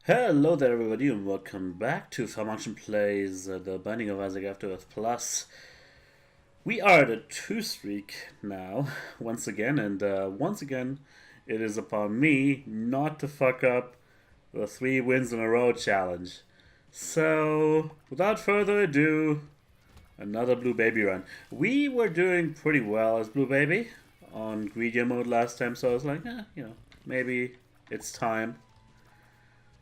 Hello there everybody and welcome back to falmunction Plays The Binding of Isaac Afterbirth Plus. We are at a 2 streak now, once again, and once again it is upon me not to fuck up the 3 wins in a row challenge. So, without further ado, another Blue Baby run. We were doing pretty well as Blue Baby on Greedier mode last time, so I was like, maybe it's time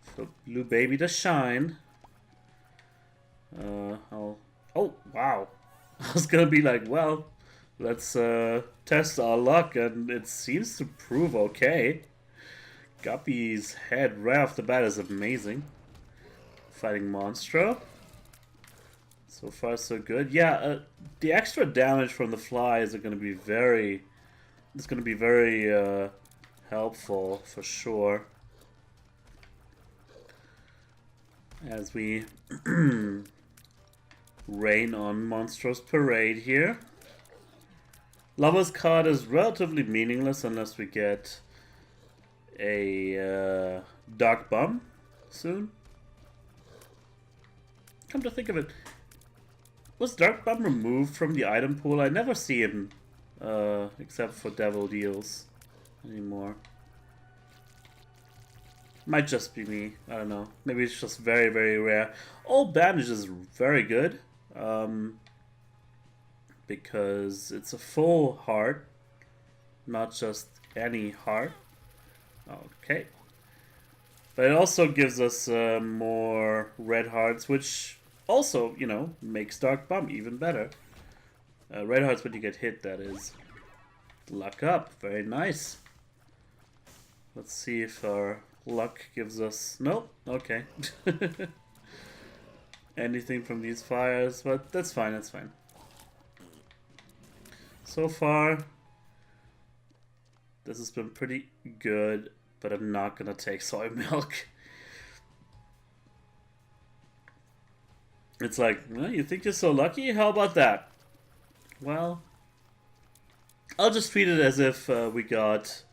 for Blue Baby to shine. Oh wow. I was gonna be like, well, let's test our luck, and it seems to prove okay. Guppy's head right off the bat is amazing. Fighting Monstro. So far so good. Yeah, the extra damage from the flies are gonna be very helpful for sure. As we rain on Monstro's Parade here. Lover's card is relatively meaningless unless we get a Dark Bum soon. Come to think of it, was Dark Bum removed from the item pool? I never see him except for Devil Deals anymore. Might just be me. I don't know. Maybe it's just very, very rare. Old Bandage is very good. Because it's a full heart. Not just any heart. Okay. But it also gives us more red hearts, which also, you know, makes Dark Bum even better. Red hearts when you get hit, that is. Luck up. Very nice. Let's see if our luck gives us... Nope. Okay. Anything from these fires, but that's fine, that's fine. So far, this has been pretty good, but I'm not gonna take soy milk. It's like, well, you think you're so lucky? How about that? Well, I'll just treat it as if we got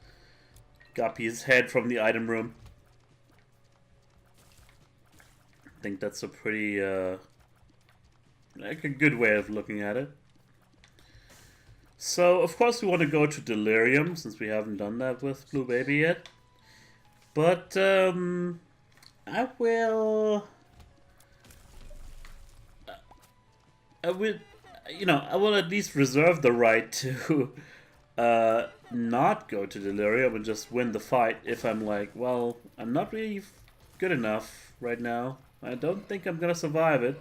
Guppy's head from the item room. I think that's a pretty, like a good way of looking at it. So, of course we want to go to Delirium, since we haven't done that with Blue Baby yet. But, I will, you know, I will at least reserve the right to, not go to Delirium and just win the fight if I'm like, well, I'm not really good enough right now. I don't think I'm gonna survive it.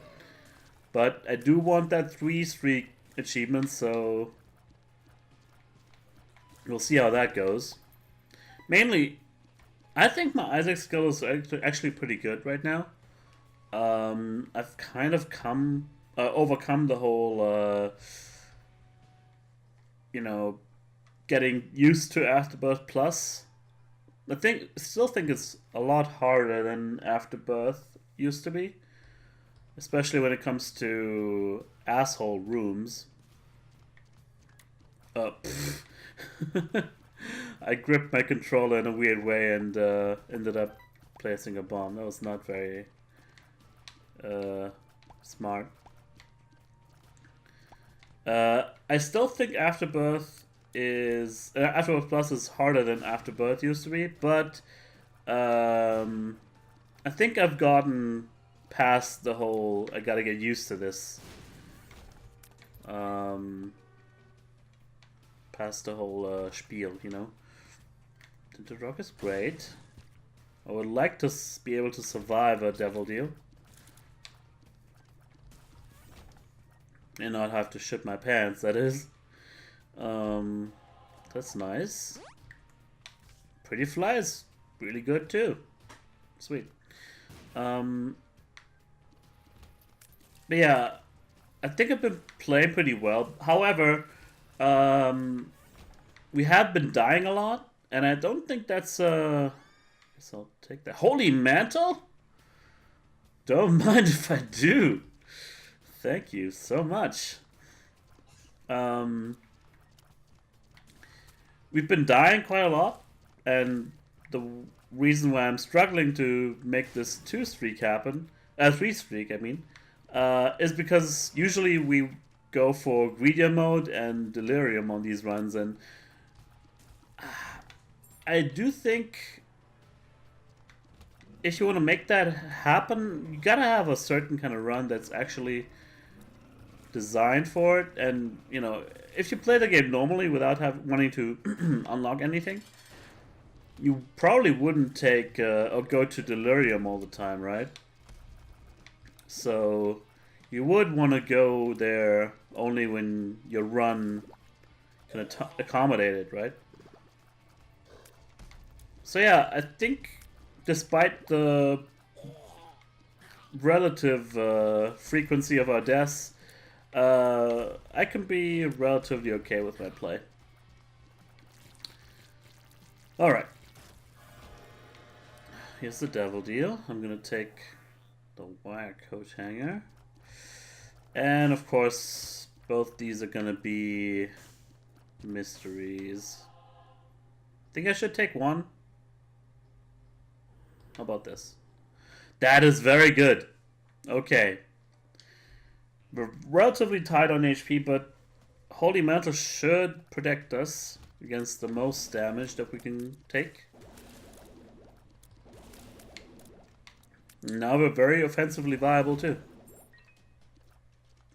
But I do want that 3 streak achievement, so we'll see how that goes. Mainly, I think my Isaac skill is actually pretty good right now. I've kind of overcome the whole, you know, getting used to Afterbirth Plus. Still think it's a lot harder than Afterbirth used to be, especially when it comes to asshole rooms. I gripped my controller in a weird way and ended up placing a bomb. That was not very smart. I still think Afterbirth Plus is harder than Afterbirth used to be, but I think I've gotten past the whole I gotta get used to this. Past the whole spiel, you know. Tinted Rock is great. I would like to be able to survive a Devil Deal. And not have to shit my pants, that is. That's nice. Pretty Flies, really good too. Sweet. But yeah, I think I've been playing pretty well. However, we have been dying a lot, and I don't think that's I guess I'll take that. Holy Mantle? Don't mind if I do. Thank you so much. We've been dying quite a lot, and reason why I'm struggling to make this 2-streak happen, 3-streak I mean, is because usually we go for Greedier mode and Delirium on these runs, and I do think if you want to make that happen, you gotta have a certain kind of run that's actually designed for it. And you know, if you play the game normally without wanting to unlock anything, you probably wouldn't take or go to Delirium all the time, right? So you would want to go there only when your run can accommodate it, right? So yeah, I think despite the relative frequency of our deaths, I can be relatively okay with my play. Alright. Here's the devil deal. I'm gonna take the wire coat hanger. And of course, both these are gonna be mysteries. I think I should take one. How about this? That is very good. Okay. We're relatively tight on HP, but Holy Mantle should protect us against the most damage that we can take. Now we're very offensively viable too.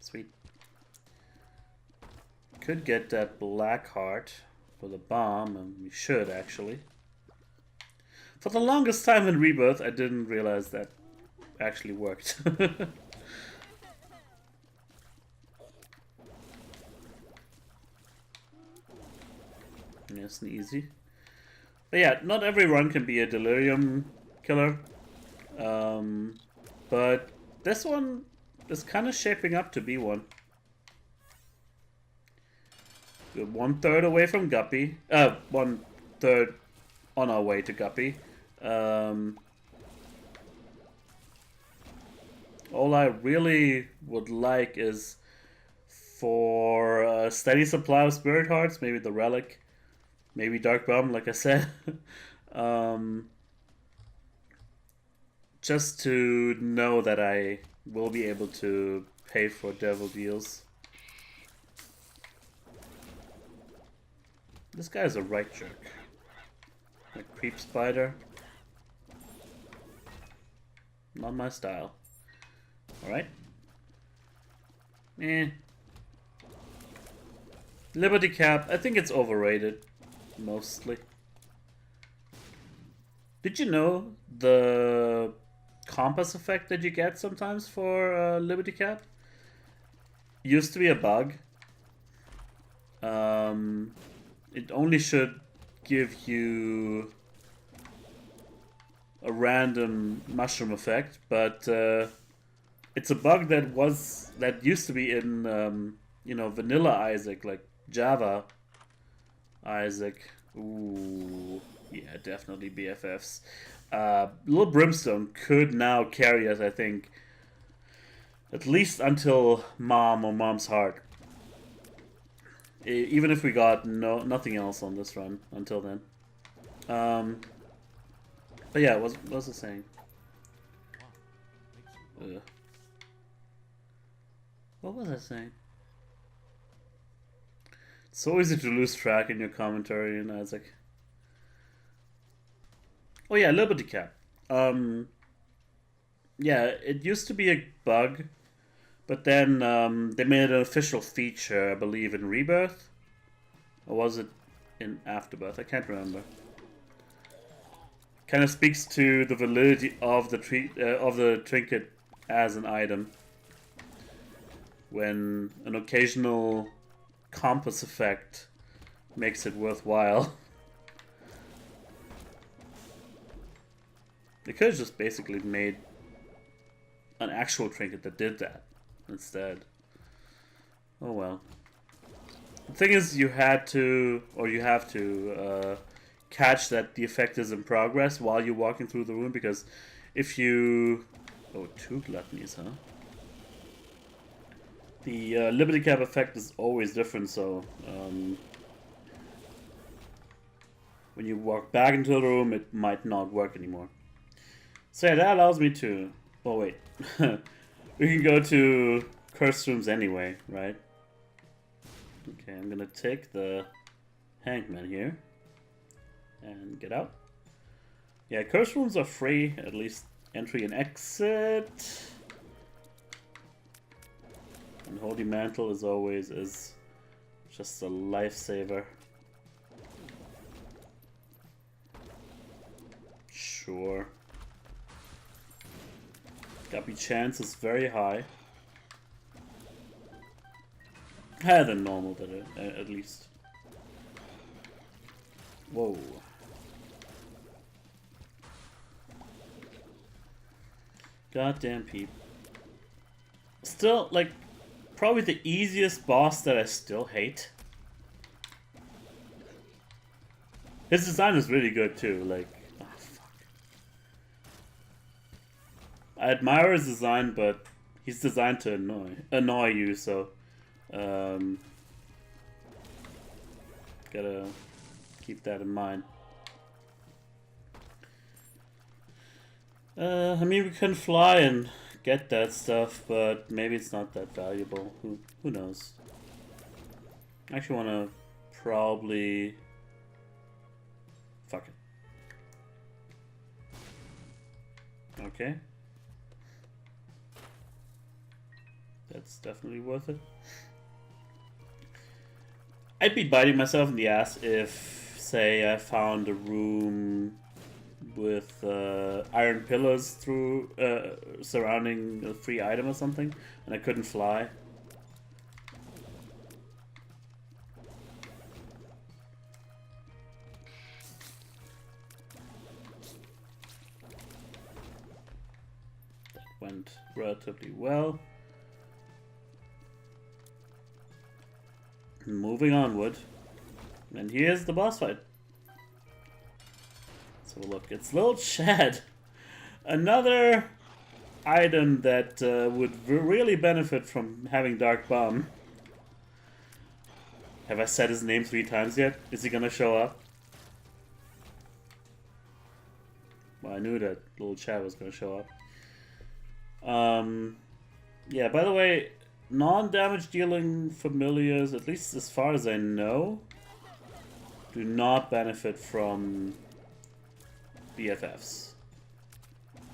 Sweet. Could get that black heart for the bomb, and we should actually. For the longest time in Rebirth, I didn't realize that actually worked. Nice and easy. But yeah, not every run can be a Delirium killer. But this one is kind of shaping up to be one. We're 1/3 away from Guppy. 1/3 on our way to Guppy. All I really would like is for a steady supply of Spirit Hearts, maybe the Relic, maybe Dark Bomb, like I said. Just to know that I will be able to pay for devil deals. This guy's a right jerk. A creep spider. Not my style. Alright. Liberty Cap, I think it's overrated. Mostly. Did you know the compass effect that you get sometimes for Liberty Cap used to be a bug? It only should give you a random mushroom effect, but it's a bug that used to be in you know, vanilla Isaac, like Java Isaac. Ooh, yeah, definitely BFFs. Little Brimstone could now carry us, I think, at least until Mom or Mom's Heart. Even if we got nothing else on this run until then. But yeah, what was it saying? What was I saying? It's so easy to lose track in your commentary, and Isaac. Oh yeah, Liberty Cap. Yeah, it used to be a bug, but then they made an official feature, I believe, in Rebirth, or was it in Afterbirth? I can't remember. Kind of speaks to the validity of the trinket as an item. When an occasional compass effect makes it worthwhile. They could have just basically made an actual trinket that did that instead. Oh well. The thing is, you have to catch that the effect is in progress while you're walking through the room, because if you... Oh, 2 gluttonies, huh? The Liberty Cap effect is always different, so... when you walk back into the room, it might not work anymore. So yeah, that allows me to... Oh wait. We can go to cursed rooms anyway, right? Okay, I'm gonna take the hangman here and get out. Yeah, cursed rooms are free, at least entry and exit. And Holy Mantle, as always, is just a lifesaver. Sure. Guppy chance is very high. Higher than normal, at least. Whoa. Goddamn peep. Still, like, probably the easiest boss that I still hate. His design is really good too, like, oh fuck. I admire his design, but he's designed to annoy you, so gotta keep that in mind. I mean, we can fly and get that stuff, but maybe it's not that valuable. Who knows? I actually want to probably... Fuck it. Okay. That's definitely worth it. I'd be biting myself in the ass if, say, I found a room with iron pillars through surrounding a free item or something, and I couldn't fly. That went relatively well. Moving onward, and here's the boss fight. So look, it's Little Chad. Another item that would really benefit from having Dark Bomb. Have I said his name 3 times yet? Is he gonna show up? Well, I knew that Little Chad was gonna show up. Yeah, by the way, non-damage dealing familiars, at least as far as I know, do not benefit from BFFs.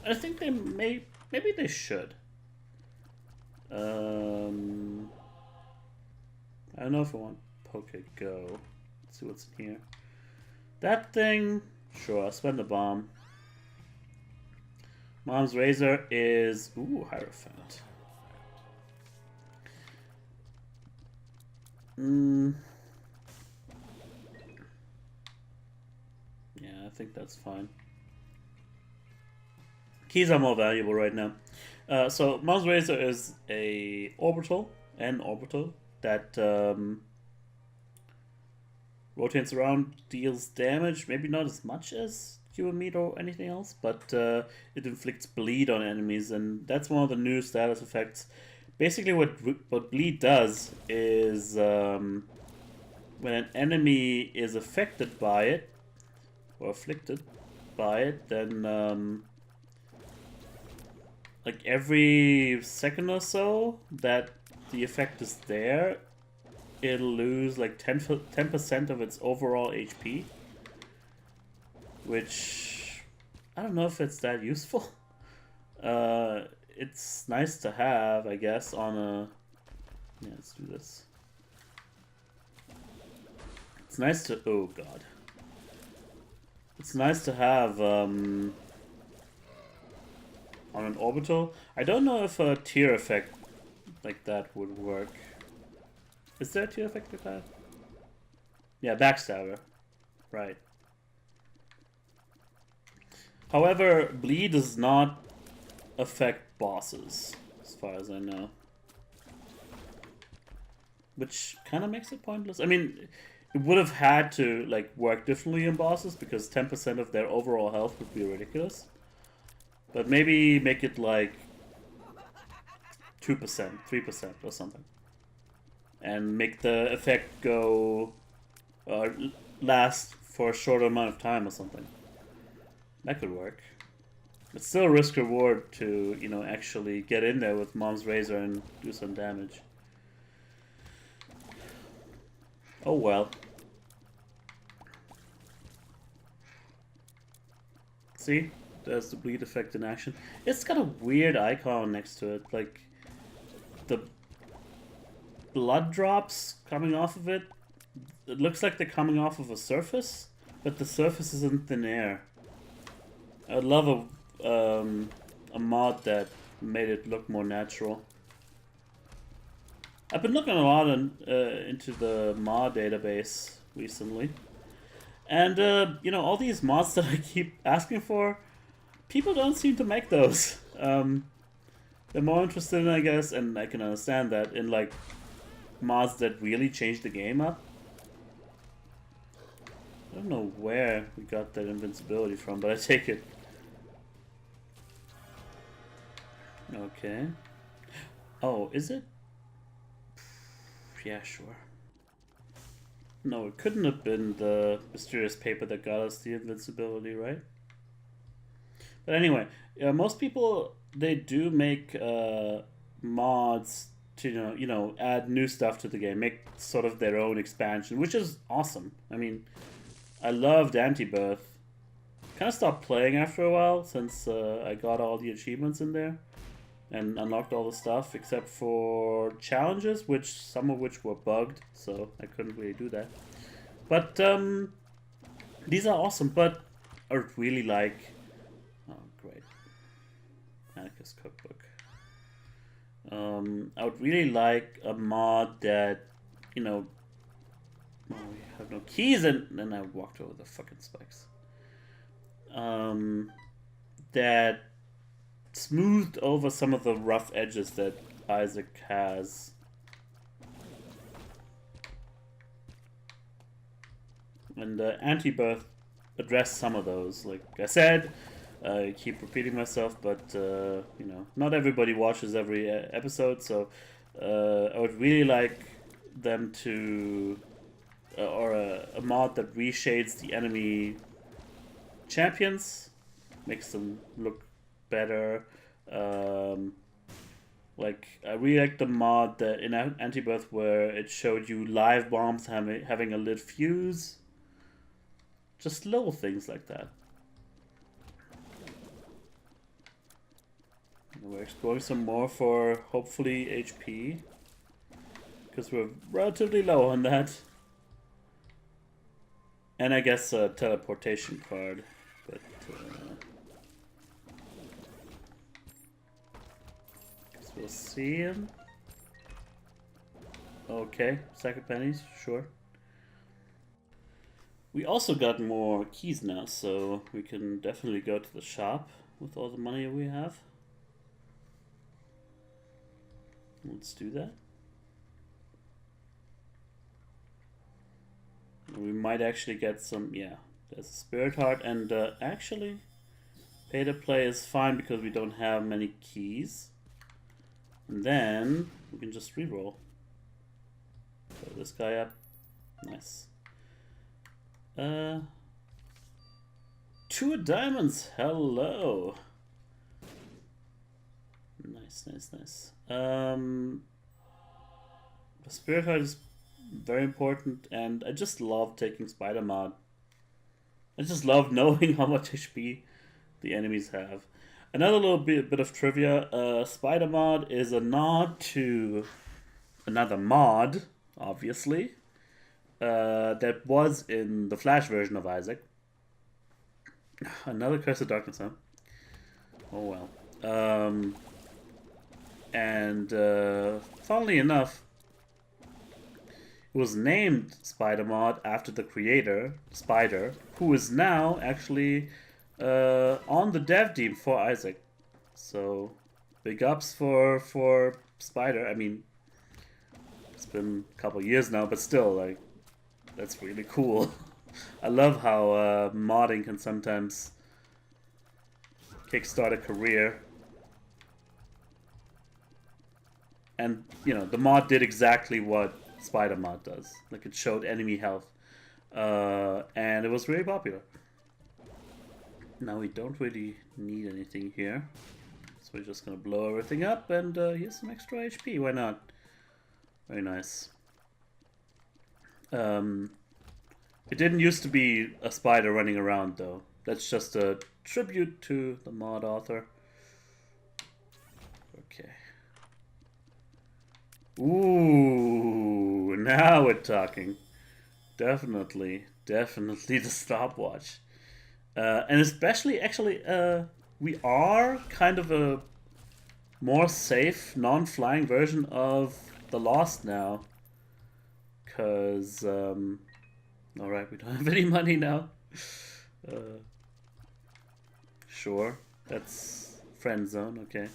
I think they maybe they should. I don't know if I want Poke Go. Let's see what's in here. That thing, sure, I'll spend the bomb. Mom's Razor is, ooh, Hierophant. Yeah, I think that's fine. Keys are more valuable right now. So Mom's Razor is an orbital that rotates around, deals damage, maybe not as much as Cure Meat or anything else, but it inflicts bleed on enemies, and that's one of the new status effects. Basically what bleed does is when an enemy is affected by it, or afflicted by it, then like every second or so that the effect is there, it'll lose like 10% of its overall HP. Which, I don't know if it's that useful. It's nice to have, I guess, on a... Yeah, let's do this. It's nice to... Oh, God. It's nice to have on an orbital. I don't know if a tier effect like that would work. Is there a tier effect like that? Yeah, Backstabber. Right. However, bleed does not affect bosses, as far as I know. Which kind of makes it pointless. I mean, it would have had to like work differently in bosses, because 10% of their overall health would be ridiculous. But maybe make it like 2%, 3% or something. And make the effect go last for a shorter amount of time or something. That could work. It's still a risk reward to, you know, actually get in there with Mom's Razor and do some damage. Oh well. See? There's the bleed effect in action. It's got a weird icon next to it. Like, the blood drops coming off of it. It looks like they're coming off of a surface, but the surface is in thin air. I'd love a mod that made it look more natural. I've been looking a lot into the mod database recently. And, you know, all these mods that I keep asking for, people don't seem to make those. They're more interested in, I guess, and I can understand that, in, like, mods that really change the game up. I don't know where we got that invincibility from, but I take it. Okay. Oh, is it? Yeah, sure. No, it couldn't have been the mysterious paper that got us the invincibility, right? But anyway, most people, they do make mods to, you know, add new stuff to the game, make sort of their own expansion, which is awesome. I mean, I loved Afterbirth. Kind of stopped playing after a while since I got all the achievements in there and unlocked all the stuff except for challenges, which some of which were bugged, so I couldn't really do that. But these are awesome. But I would really like, oh great, Nicalis cookbook. I would really like a mod that, you know, oh, we have no keys, and then I walked over the fucking spikes. That smoothed over some of the rough edges that Isaac has. And Afterbirth addressed some of those. Like I said, I keep repeating myself, but you know, not everybody watches every episode, so I would really like them to, or a mod that reshades the enemy champions, makes them look better. Like, I really like the mod that in Afterbirth where it showed you live bombs having a lit fuse. Just little things like that. And we're exploring some more for hopefully HP, because we're relatively low on that. And I guess a teleportation card, but guess we'll see him. Okay, sack of pennies, sure. We also got more keys now, so we can definitely go to the shop with all the money we have. Let's do that. We might actually get some, yeah, there's a spirit heart, and actually, pay to play is fine because we don't have many keys. And then we can just reroll. Throw this guy up. Nice. 2 diamonds. Hello. Nice, nice, nice. The spirit heart is very important, and I just love taking spider mod. I just love knowing how much HP the enemies have. Another little bit of trivia: spider mod is a nod to another mod, obviously, that was in the Flash version of Isaac. Another Curse of Darkness, huh? Oh well. And funnily enough, it was named Spider Mod after the creator, Spider, who is now actually on the dev team for Isaac. So, big ups for Spider. I mean, it's been a couple years now, but still, like, that's really cool. I love how modding can sometimes kickstart a career. And, you know, the mod did exactly what Spider Mod does. Like, it showed enemy health. and it was really popular. Now we don't really need anything here, so we're just gonna blow everything up, and here's some extra HP. Why not? Very nice. It didn't used to be a spider running around though. That's just a tribute to the mod author. Okay. Ooh, now we're talking. Definitely the stopwatch. And especially, actually, we are kind of a more safe, non-flying version of the Lost now. Because, alright, we don't have any money now. Sure, that's friend zone, okay.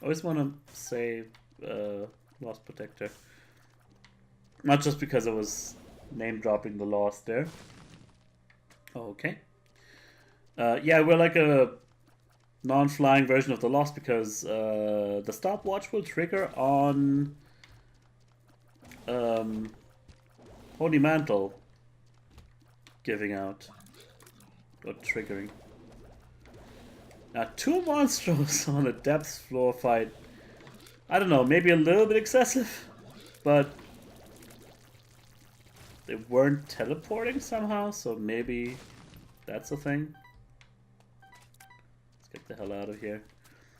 Always want to save Lost Protector. Not just because I was name dropping the Lost there. Okay. Yeah, we're like a non-flying version of the Lost because the stopwatch will trigger on Holy Mantle giving out or triggering. Now 2 monsters on a depth floor fight. I don't know, maybe a little bit excessive, but they weren't teleporting somehow, so maybe that's a thing. Let's get the hell out of here.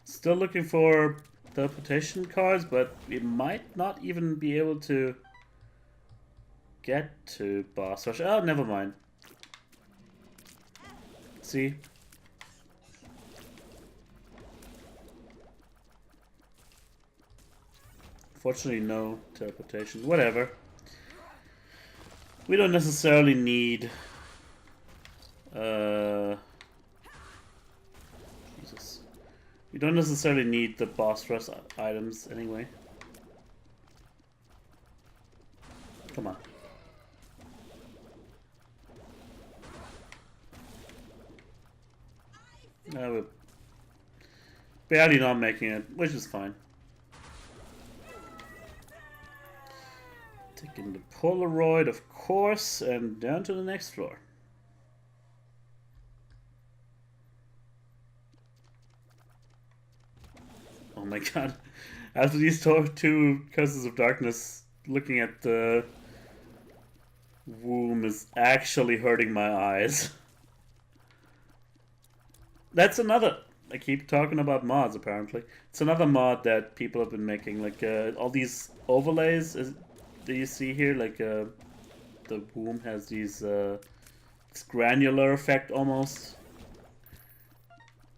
Still looking for teleportation cards, but we might not even be able to get to boss rush. Oh, never mind. See? Fortunately, no teleportation. Whatever. We don't necessarily need... Jesus. We don't necessarily need the boss rush items anyway. Come on. No, we're barely not making it, which is fine. Taking the Polaroid, of course, and down to the next floor. Oh my god. After these two Curses of Darkness, looking at the womb is actually hurting my eyes. That's another... I keep talking about mods, apparently. It's another mod that people have been making. Like, all these overlays that you see here. Like, the womb has these... this granular effect, almost.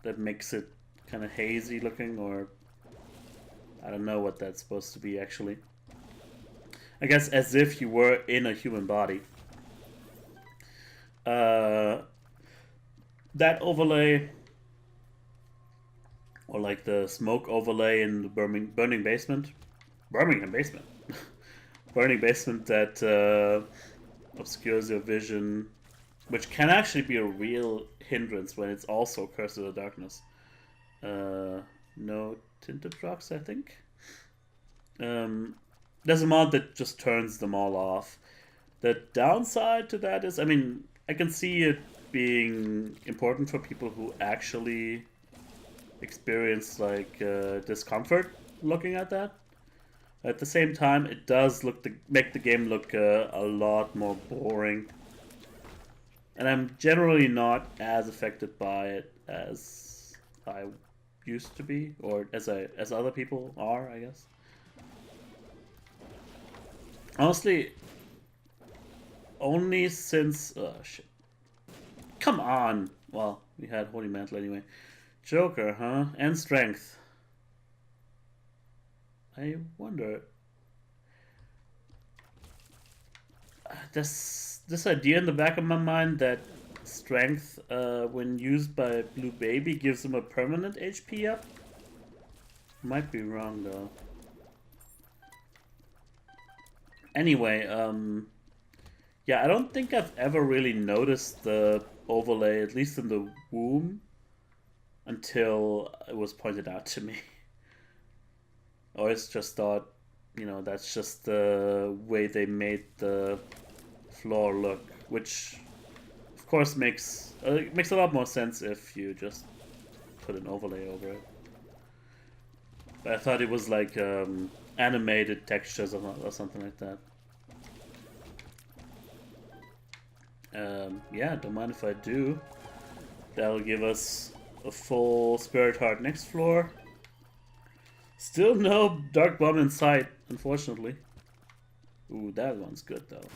That makes it kind of hazy looking, or... I don't know what that's supposed to be, actually. I guess as if you were in a human body. That overlay... Or like the smoke overlay in the burning basement. Birmingham basement. Burning basement that obscures your vision. Which can actually be a real hindrance when it's also Curse of the Darkness. No tinted rocks, I think. There's a mod that just turns them all off. The downside to that is, I mean, I can see it being important for people who actually experience like discomfort looking at that. At the same time, it does make the game look a lot more boring, and I'm generally not as affected by it as I used to be, or as other people are, I guess. Honestly, only since shit. Come on. Well, we had Holy Mantle anyway. Joker, huh? And strength. I wonder. This idea in the back of my mind that strength, when used by Blue Baby, gives him a permanent HP up. Might be wrong though. Anyway, yeah, I don't think I've ever really noticed the overlay, at least in the womb, until it was pointed out to me. I always just thought, you know, that's just the way they made the floor look which of course makes a lot more sense if you just put an overlay over it. But I thought it was like animated textures or something like that. Yeah, don't mind if I do. That'll give us a full Spirit Heart next floor. Still no Dark Bomb in sight, unfortunately. Ooh, that one's good though.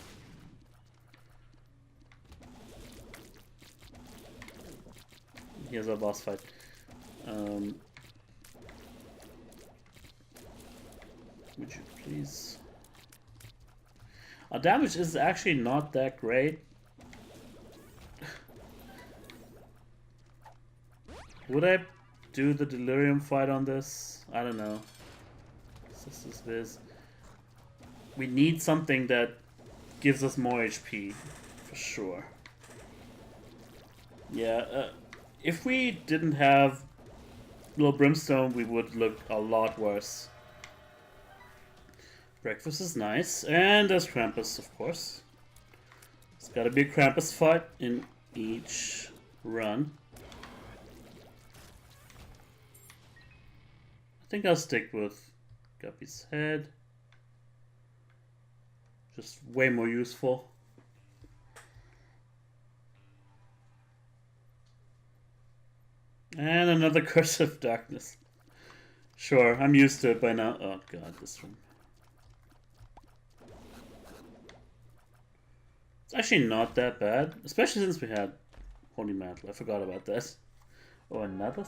Here's our boss fight. Would you please? Our damage is actually not that great. Would I do the delirium fight on this? I don't know. Sisters Viz. We need something that gives us more HP, for sure. Yeah, if we didn't have little Brimstone, we would look a lot worse. Breakfast is nice, and there's Krampus, of course. It's gotta be a Krampus fight in each run. I think I'll stick with Guppy's head. Just way more useful. And another Curse of Darkness. Sure, I'm used to it by now. Oh god, this room. It's actually not that bad, especially since we had Holy Mantle. I forgot about that. Oh, another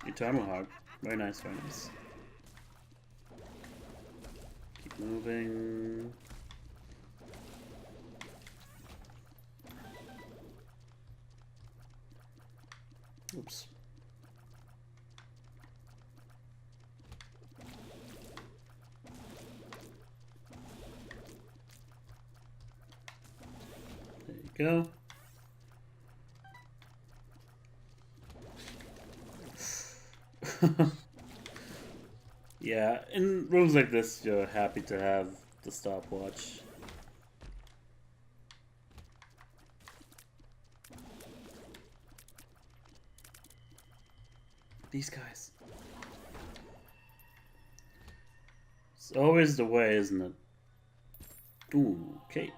Eternal Heart. Very nice, very nice. Keep moving. Oops. There you go. Yeah, in rooms like this, you're happy to have the stopwatch. These guys. It's always the way, isn't it? Ooh, okay.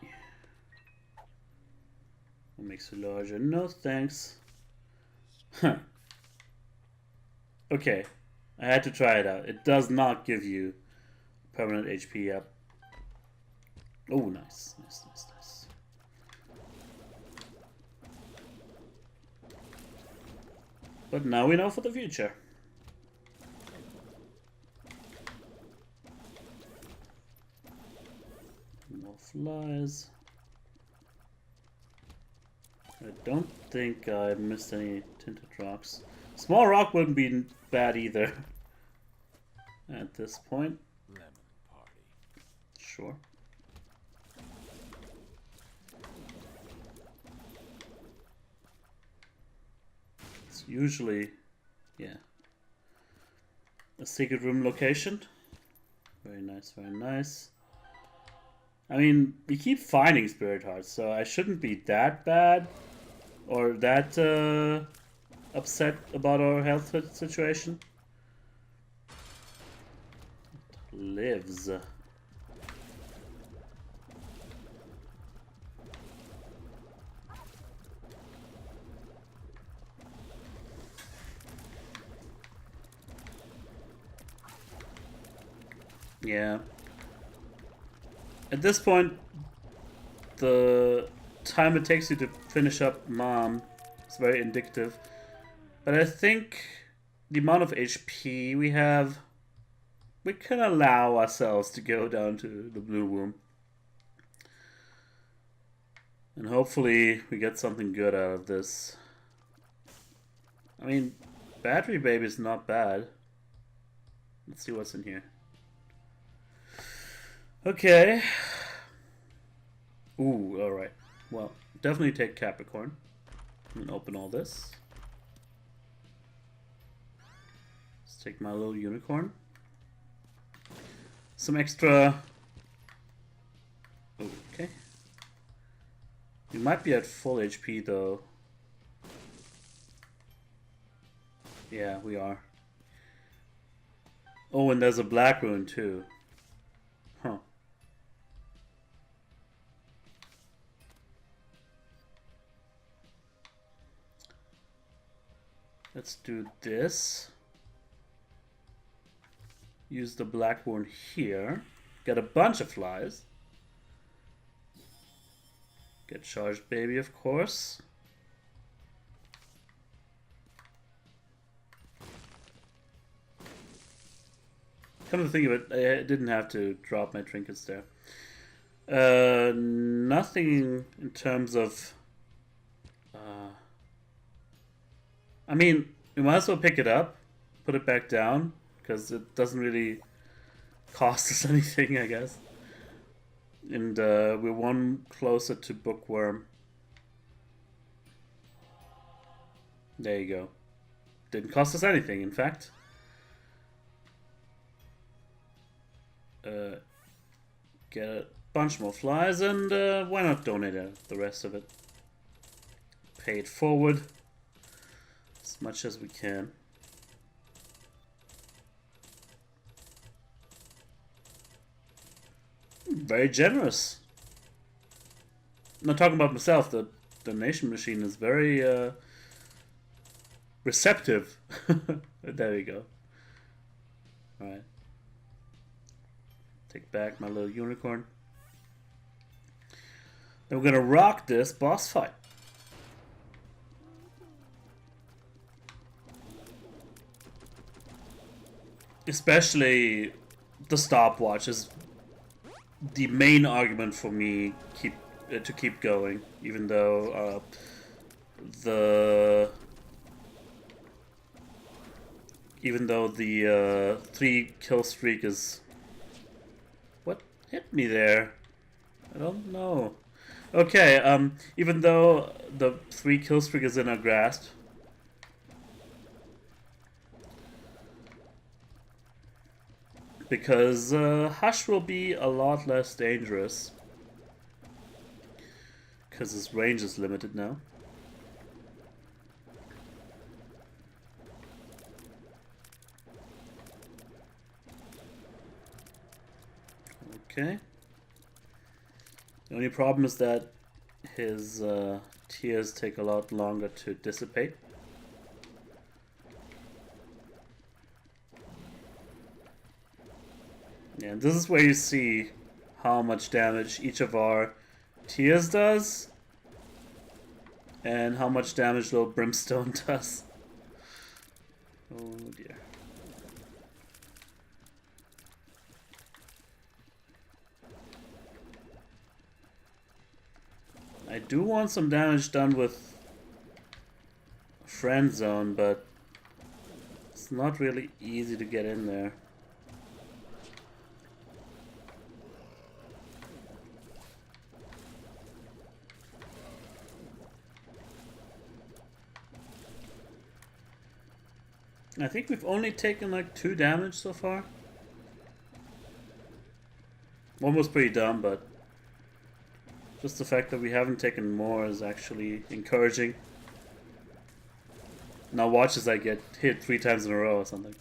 What makes you larger? No thanks. Huh. Okay, I had to try it out. It does not give you permanent HP up. Oh, nice, nice, nice, nice. But now we know for the future. More flies. I don't think I missed any tinted rocks. Small rock wouldn't be bad either. At this point. Lemon party. Sure. It's usually, yeah, a secret room location. Very nice, very nice. I mean, we keep finding Spirit Hearts, so I shouldn't be that bad or that upset about our health situation. Lives. Yeah. At this point, the time it takes you to finish up Mom is very indicative. But I think the amount of HP we have, we can allow ourselves to go down to the Blue Womb. And hopefully we get something good out of this. I mean, Battery Baby is not bad. Let's see what's in here. Okay. Ooh, alright. Well, definitely take Capricorn. And open all this. Let's take my little unicorn. Some extra... Okay. We might be at full HP though. Yeah, we are. Oh, and there's a black rune too. Huh. Let's do this. Use the black rune here. Get a bunch of flies. Get charged baby, of course. Come to think of it, I didn't have to drop my trinkets there. Nothing in terms of... I mean, we might as well pick it up, put it back down, because it doesn't really cost us anything, I guess. And we're one closer to Bookworm. There you go. Didn't cost us anything, in fact. Get a bunch more flies, and why not donate the rest of it? Pay it forward as much as we can. Very generous. I'm not talking about myself. The donation machine is very receptive. There we go. Alright. Take back my little unicorn. Then we're gonna rock this boss fight. Especially the stopwatch is the main argument for me to keep going, even though the 3 kill streak is... What hit me there? I don't know. Okay, even though the 3 kill streak is in our grasp, because Hush will be a lot less dangerous because his range is limited now. Okay. The only problem is that his tears take a lot longer to dissipate. Yeah, this is where you see how much damage each of our tears does and how much damage little Brimstone does. Oh dear. I do want some damage done with Friend Zone, but it's not really easy to get in there. I think we've only taken like 2 damage so far. One was pretty dumb, but just the fact that we haven't taken more is actually encouraging. Now watch as I get hit 3 times in a row or something.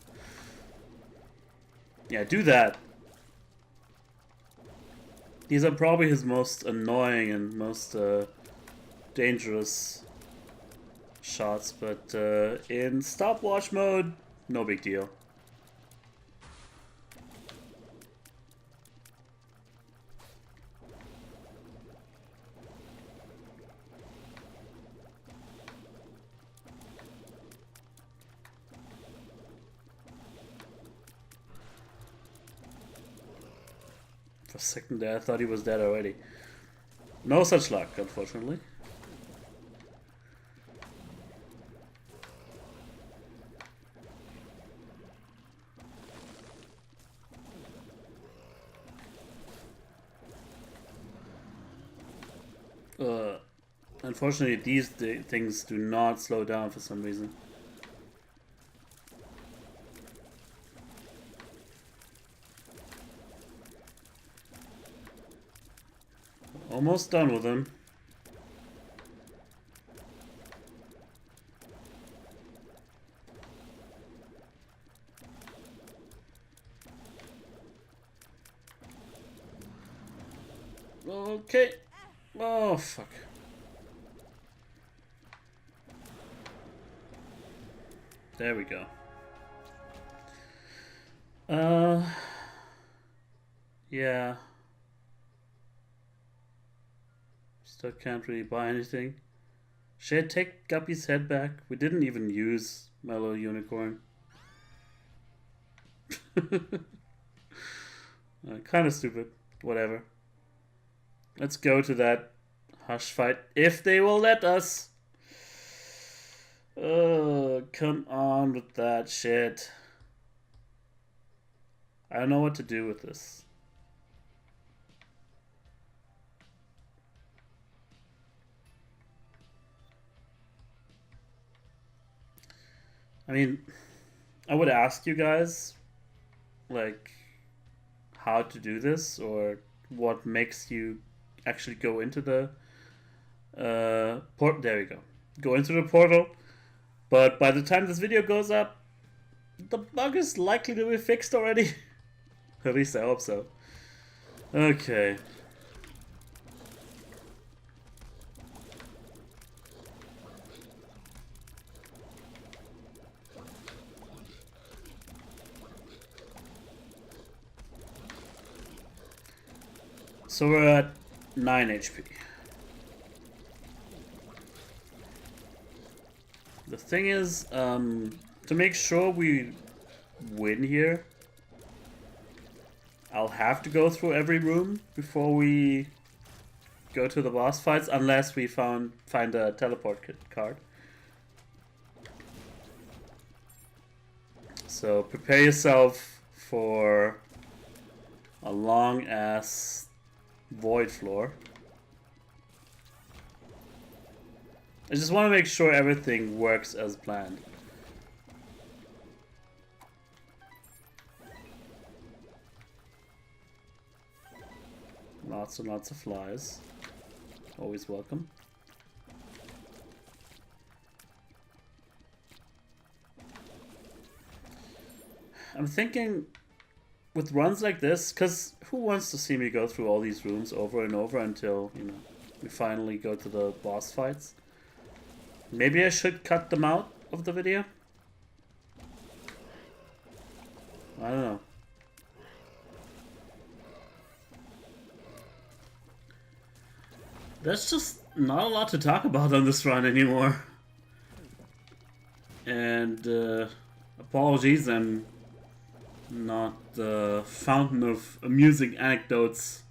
Yeah, do that. These are probably his most annoying and most dangerous shots, but in stopwatch mode, no big deal. For a second there, I thought he was dead already. No such luck, unfortunately. Unfortunately, these things do not slow down for some reason. Almost done with them. Okay. Oh, fuck. There we go. Yeah. Still can't really buy anything. Should I take Guppy's head back? We didn't even use Mellow Unicorn. Kind of stupid. Whatever. Let's go to that hush fight if they will let us. Oh, come on with that shit. I don't know what to do with this. I mean, I would ask you guys, like, how to do this or what makes you actually go into the port. There we go. Go into the portal. But by the time this video goes up, the bug is likely to be fixed already. At least I hope so. Okay. So we're at 9 HP. The thing is, to make sure we win here, I'll have to go through every room before we go to the boss fights, unless we find a teleport card. So prepare yourself for a long ass void floor. I just want to make sure everything works as planned. Lots and lots of flies. Always welcome. I'm thinking with runs like this, because who wants to see me go through all these rooms over and over until, you know, we finally go to the boss fights? Maybe I should cut them out of the video? I don't know. There's just not a lot to talk about on this run anymore. And apologies, I'm not the fountain of amusing anecdotes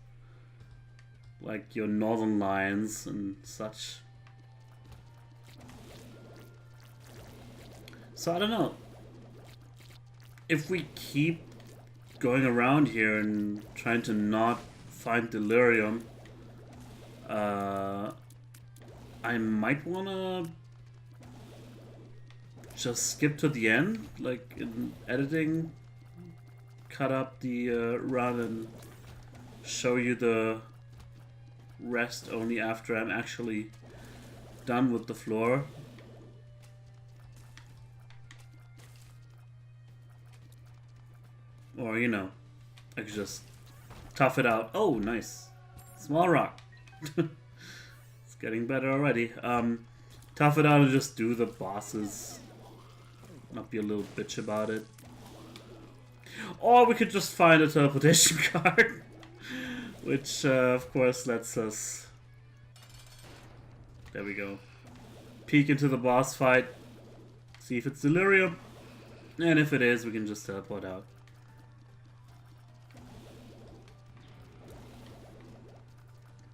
like your Northern Lions and such. So I don't know. If we keep going around here and trying to not find Delirium, I might wanna just skip to the end, like in editing, cut up the run and show you the rest only after I'm actually done with the floor. Or, you know, I could just tough it out. Oh, nice. Small rock. It's getting better already. Tough it out and just do the bosses. Not be a little bitch about it. Or we could just find a teleportation card. Which, of course, lets us... There we go. Peek into the boss fight. See if it's Delirium. And if it is, we can just teleport out.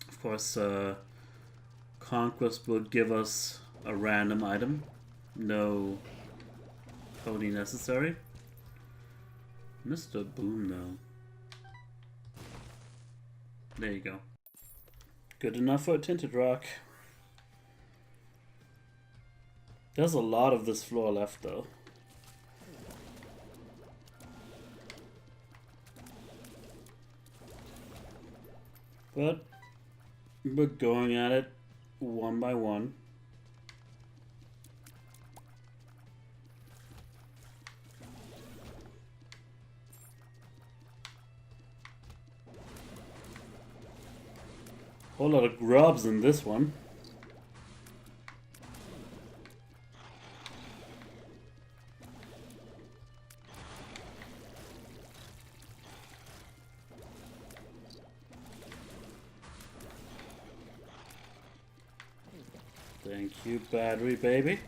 Of course, Conquest will give us a random item. No pony necessary. Mr. Boom, though. There you go. Good enough for a tinted rock. There's a lot of this floor left, though. But we're going at it one by one. Whole lot of grubs in this one. Thank you, battery baby.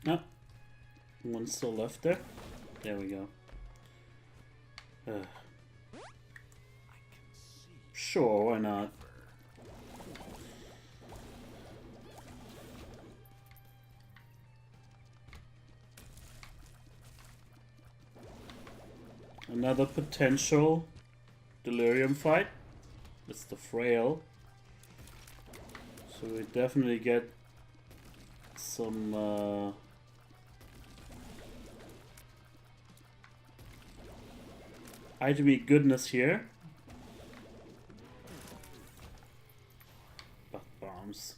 Ah, one still left there. There we go. Sure, why not? Another potential delirium fight. It's the frail. So we definitely get some itemy goodness here. But bombs.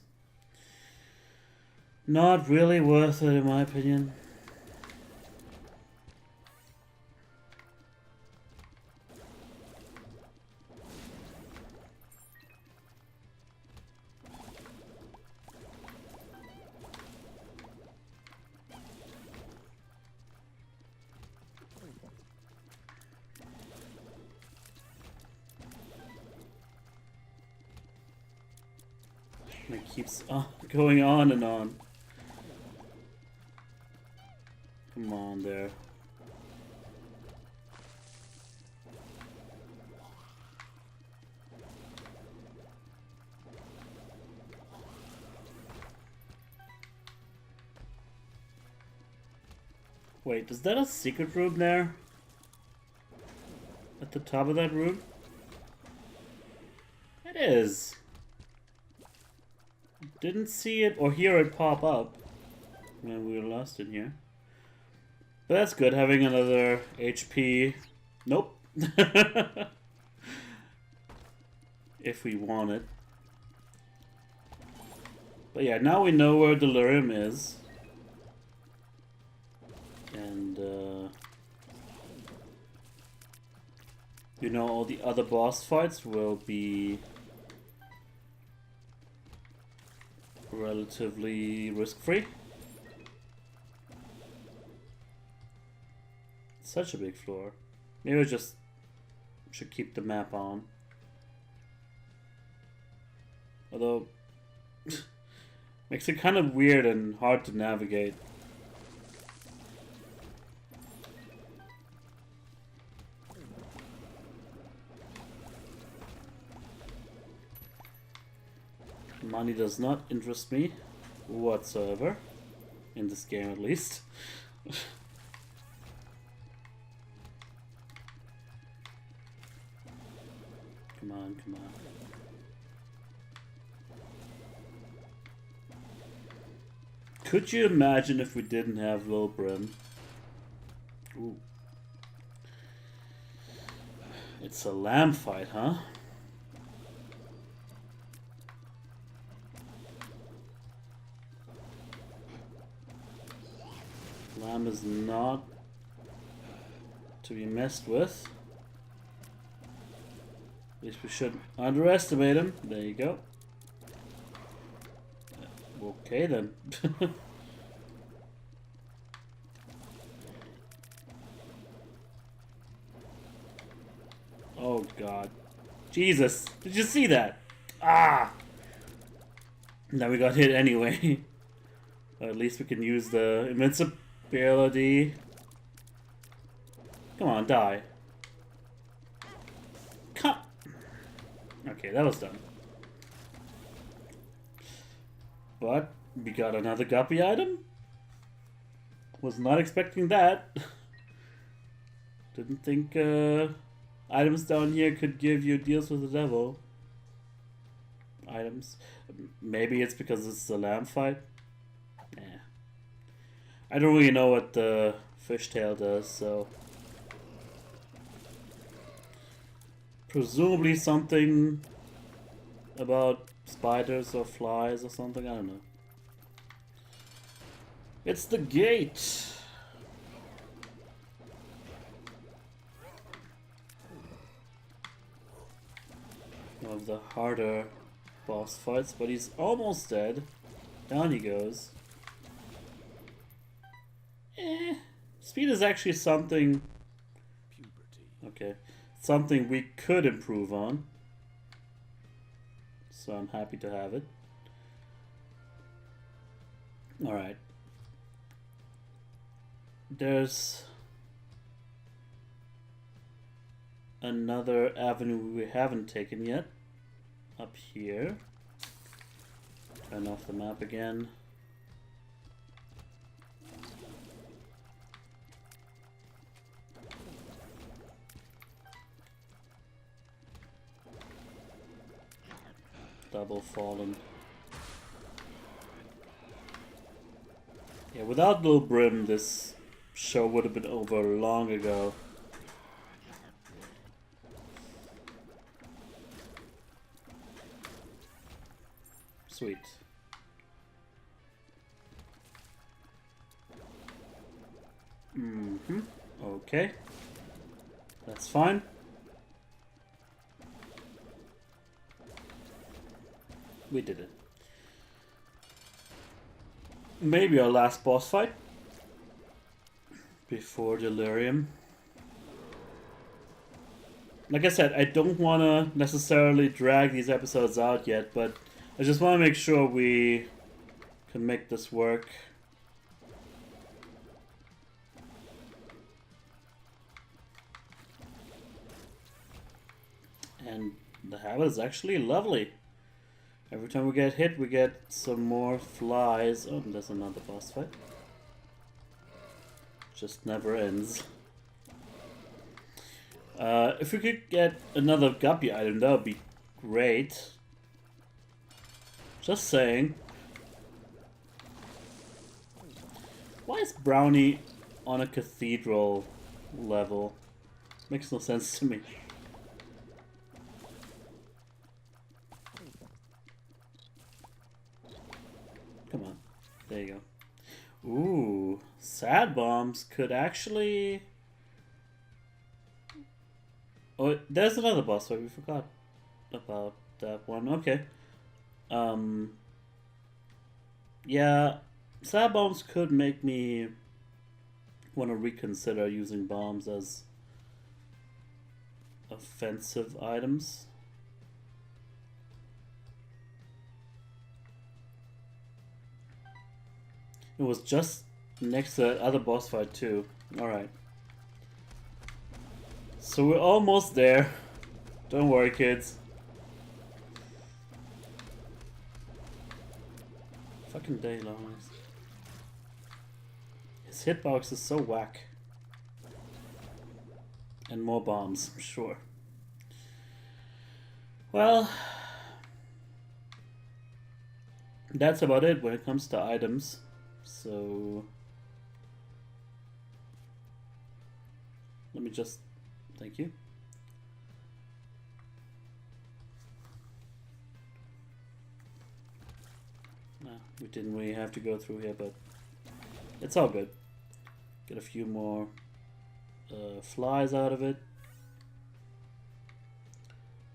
Not really worth it in my opinion. It keeps going on and on. Come on there. Wait, is that a secret room there? At the top of that room? It is. Didn't see it or hear it pop up when we were lost in here. But that's good, having another HP. Nope. If we want it. But yeah, now we know where Delirium is. And you know, all the other boss fights will be relatively risk-free. Such a big floor. Maybe I just should keep the map on. Although, makes it kind of weird and hard to navigate. Money does not interest me whatsoever, in this game at least. Come on, come on. Could you imagine if we didn't have low brim? Ooh. It's a lamb fight, huh? Lamb is not to be messed with. At least we shouldn't underestimate him. There you go. Okay then. Oh god. Jesus. Did you see that? Ah! Now we got hit anyway. Or at least we can use the invincibility. Come on, die. Come. Okay, that was done. But we got another guppy item. Was not expecting that. Didn't think items down here could give you deals with the devil. Items. Maybe it's because this is a lamb fight. Yeah. I don't really know what the fishtail does, so presumably something about spiders or flies or something, I don't know. It's the gate. One of the harder boss fights, but he's almost dead. Down he goes. Speed is actually something... Okay. Something we could improve on. So I'm happy to have it. Alright. There's another avenue we haven't taken yet. Up here. Turn off the map again. Double fallen. Yeah, without Little Brim, this show would have been over long ago. Sweet. Okay. That's fine. We did it. Maybe our last boss fight before Delirium. Like I said, I don't want to necessarily drag these episodes out yet, but I just want to make sure we can make this work. And the habit is actually lovely. Every time we get hit, we get some more flies. Oh, there's another boss fight. Just never ends. If we could get another guppy item, that would be great. Just saying. Why is Brownie on a cathedral level? Makes no sense to me. Come on. There you go. Ooh. Sad bombs could actually... Oh, there's another boss fight. We forgot about that one. Okay. Yeah. Sad bombs could make me want to reconsider using bombs as offensive items. It was just next to that other boss fight too. Alright. So we're almost there. Don't worry, kids. Fucking day long. His hitbox is so whack. And more bombs, I'm sure. Well, that's about it when it comes to items. So let me just... Thank you. No, we didn't really have to go through here, but it's all good. Get a few more flies out of it.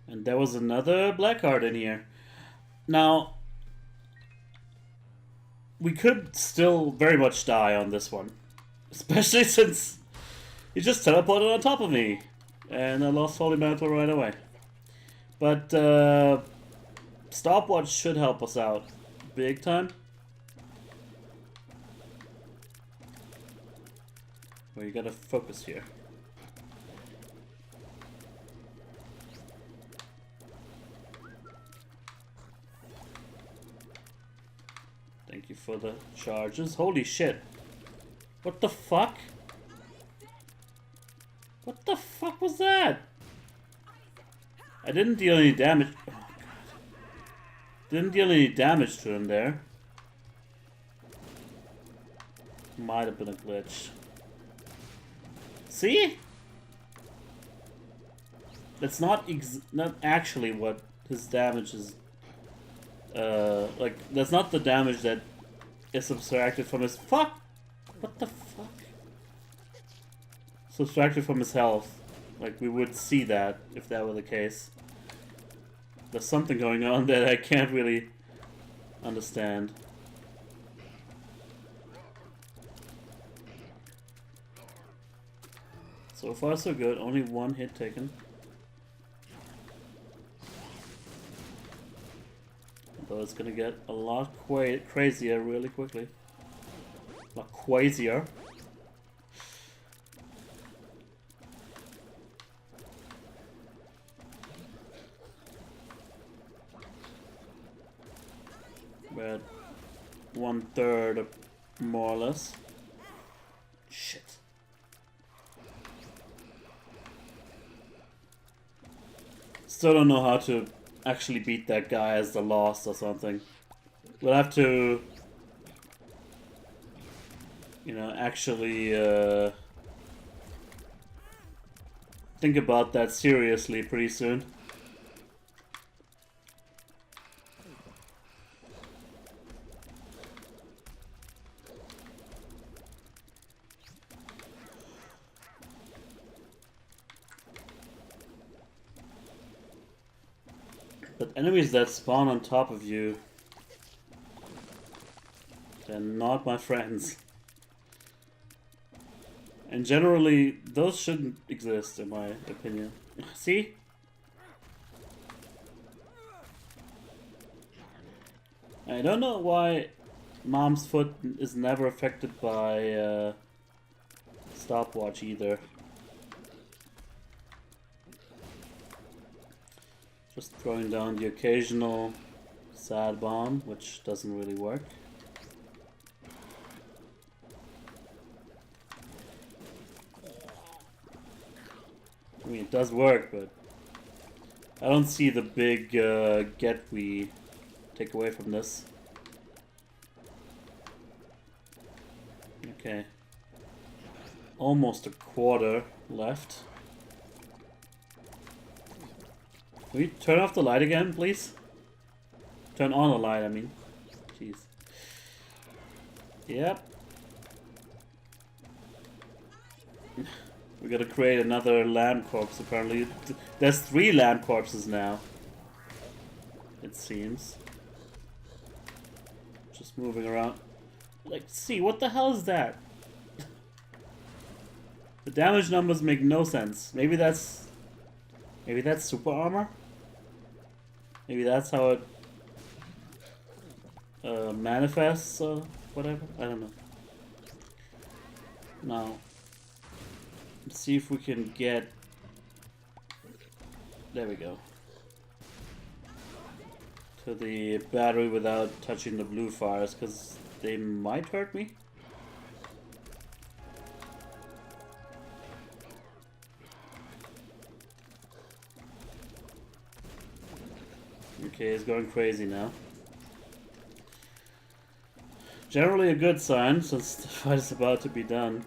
And there was another black heart in here. Now, we could still very much die on this one. Especially since he just teleported on top of me. And I lost Holy Mantle right away. But Stopwatch should help us out big time. Well, you gotta focus here. Thank you for the charges. Holy shit. What the fuck? What the fuck was that? I didn't deal any damage. Oh, God. Didn't deal any damage to him there. Might have been a glitch. See? That's not actually what his damage is. Like, that's not the damage that is subtracted from his... Fuck! What the fuck? Subtracted from his health. Like, we would see that if that were the case. There's something going on that I can't really understand. So far so good, only one hit taken. Though it's gonna get a lot crazier really quickly. A lot crazier. We're at 1/3 more or less. Shit. Still don't know how to actually beat that guy as the lost or something. We'll have to, you know, actually think about that seriously pretty soon. But enemies that spawn on top of you, they're not my friends. And generally, those shouldn't exist, in my opinion. See? I don't know why Mom's foot is never affected by stopwatch either. Just throwing down the occasional sad bomb, which doesn't really work. I mean, it does work, but I don't see the big get we take away from this. Okay. Almost a quarter left. Can we turn off the light again, please? Turn on the light, I mean. Jeez. Yep. We gotta create another lamb corpse, apparently. There's 3 lamb corpses now. It seems. Just moving around. Like, see, what the hell is that? The damage numbers make no sense. Maybe that's super armor? Maybe that's how it manifests or whatever? I don't know. Now, let's see if we can get... There we go. To the battery without touching the blue fires, because they might hurt me. Okay, it's going crazy now. Generally a good sign, since the fight is about to be done.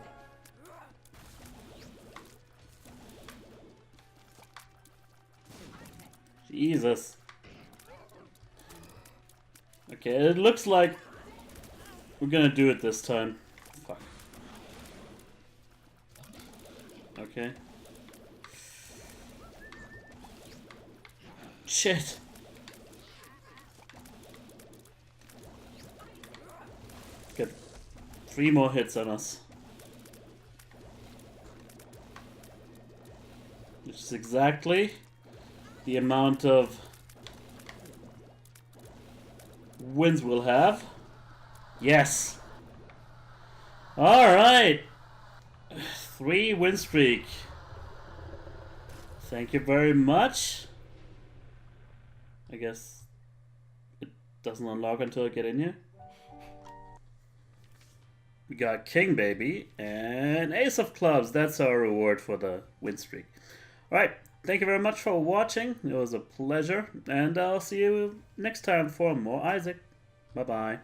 Jesus. Okay, it looks like we're gonna do it this time. Fuck. Okay. Shit. Get 3 more hits on us. Which is exactly the amount of wins we'll have. Yes! Alright! 3 win streak. Thank you very much. I guess it doesn't unlock until I get in here. We got King Baby and Ace of Clubs. That's our reward for the win streak. Alright, thank you very much for watching. It was a pleasure. And I'll see you next time for more Isaac. Bye-bye.